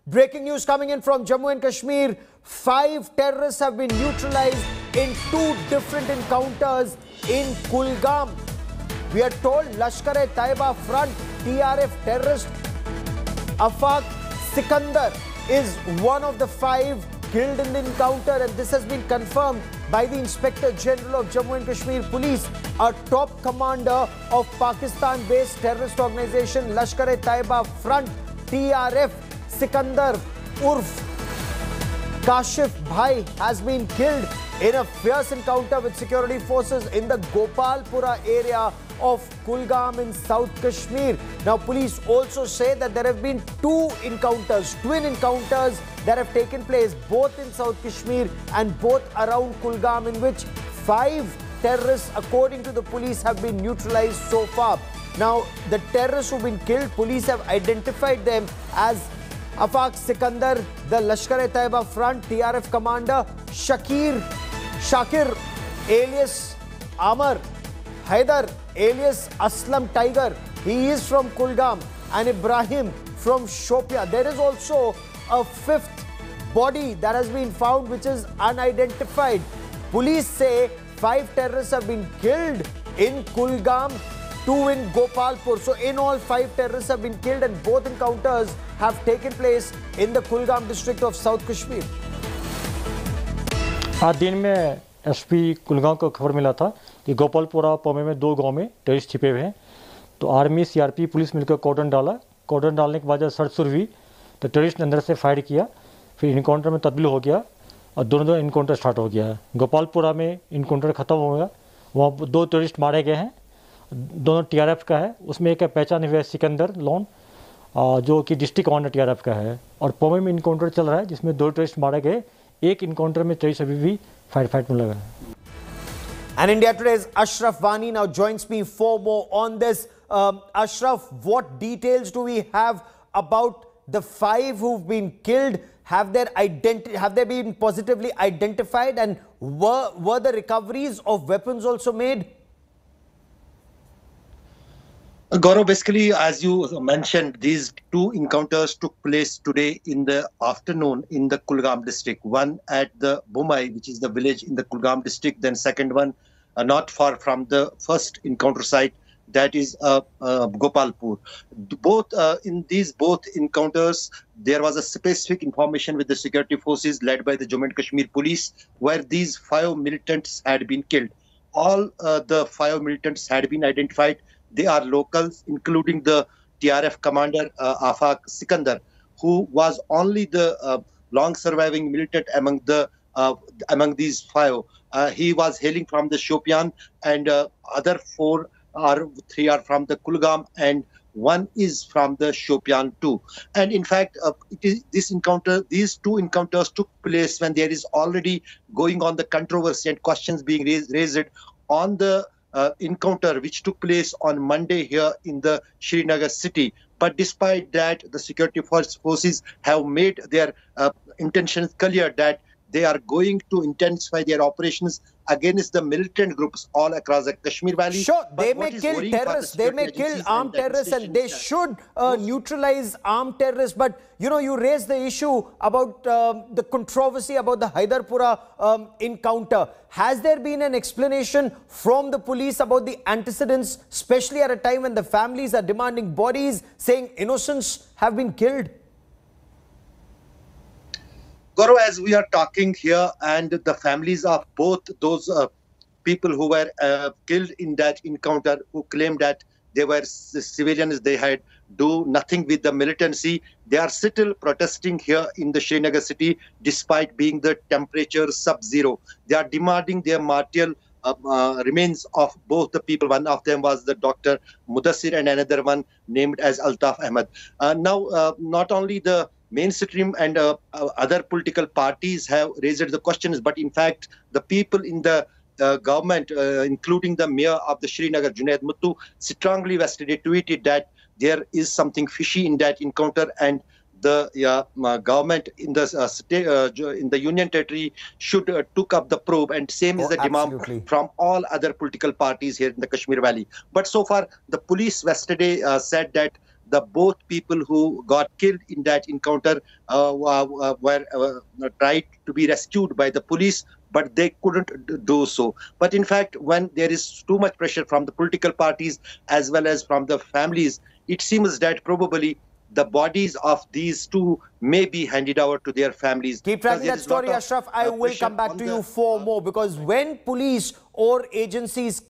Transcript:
Breaking news coming in from Jammu and Kashmir. 5 terrorists have been neutralized in 2 different encounters in Kulgam. We are told Lashkar-e-Taiba Front TRF terrorist Afaq Sikandar is one of the 5 killed in the encounter, and this has been confirmed by the Inspector General of Jammu and Kashmir Police, a top commander of Pakistan-based terrorist organization Lashkar-e-Taiba Front TRF. Sikandar Urf Kashif Bhai has been killed in a fierce encounter with security forces in the Gopalpura area of Kulgam in South Kashmir. Now, police also say that there have been 2 encounters, twin encounters that have taken place both in South Kashmir and both around Kulgam, in which 5 terrorists, according to the police, have been neutralized so far. Now, the terrorists who've been killed, police have identified them as Afaq Sikandar, the Lashkar-e-Taiba Front TRF commander, Shakir alias Amar, Haidar alias Aslam Tiger, he is from Kulgam, and Ibrahim from Shopia. There is also a 5th body that has been found, which is unidentified. Police say 5 terrorists have been killed in Kulgam, 2 in Gopalpur. So in all, 5 terrorists have been killed, and both encounters have taken place in the Kulgam district of South Kashmir. आज दिन में SP Kulgam को खबर मिला था कि गोपालपुरा पौमे में 2 गांव में टेररिस्ट छिपे हुए हैं। तो आर्मी, सीआरपी, पुलिस मिलकर कॉर्डन डाला। कॉर्डन डालने के बाद जब सर्च शुरू हुई तो टेररिस्ट ने अंदर से फायर किया, फिर इनकाउंटर में तब्दील हो गया और दोनों इनकाउंटर स्टार्ट हो गया है। गोपालपुरा में इनकाउंटर ख़त्म हो गया, वहाँ 2 टेररिस्ट मारे गए हैं, दोनों टीआरएफ का है। उसमें एक पहचान हुआ है सिकंदर लोन, जो कि डिस्ट्रिक्ट कमांडर टीआरएफ का है। और पौमे में इनकाउंटर चल रहा है जिसमें 2 टेररिस्ट मारे गए, एक इनकाउंटर में टेररिस्ट अभी भी फाइट में लगा है। And India Today's Ashraf Vani now joins me for more on this. Ashraf, what details do we have about the 5 who've been killed? Have they been positively identified, and were the recoveries of weapons also made? Gaurav, basically, as you mentioned, these 2 encounters took place today in the afternoon in the Kulgam district. One at the Bumai, which is the village in the Kulgam district, then second one not far from the first encounter site, that is Gopalpur. In these both encounters, there was a specific information with the security forces led by the Jammu and Kashmir police, where these 5 militants had been killed. All the 5 militants had been identified. They are locals, including the TRF commander Afaq Sikandar, who was only the long surviving militant among these 5. He was hailing from the Shopian, and other 3 are from the Kulgam, and 1 is from the Shopian too. And in fact, these 2 encounters took place when there is already going on the controversy and questions being raised on the encounter which took place on Monday here in the Srinagar city. But despite that, the security forces have made their intentions clear that they are going to intensify their operations against the militant groups all across the Kashmir Valley. Sure, they may kill terrorists, they may kill armed terrorists, and they should neutralize armed terrorists. But, you raised the issue about the controversy about the Haidarpura encounter. Has there been an explanation from the police about the antecedents, especially at a time when the families are demanding bodies, saying innocents have been killed? Gaurav, as we are talking here, and the families of both those people who were killed in that encounter, who claimed that they were civilians, they had do nothing with the militancy, they are still protesting here in the Srinagar city despite being the temperature sub-zero. They are demanding their martial remains of both the people. One of them was the Dr. Mudassir, and another one named as Altaf Ahmed. Now, not only the mainstream and other political parties have raised the questions, but in fact, the people in the government, including the mayor of the Srinagar, Junaid Muttu, strongly tweeted that there is something fishy in that encounter, and the government in the union territory should took up the probe, and same is the demand from all other political parties here in the Kashmir Valley. But so far, the police yesterday said that the both people who got killed in that encounter were tried to be rescued by the police, but they couldn't do so. But in fact, when there is too much pressure from the political parties as well as from the families, it seems that probably the bodies of these two may be handed over to their families. Keep tracking that story, Ashraf. I will come back to you for more, because when police or agencies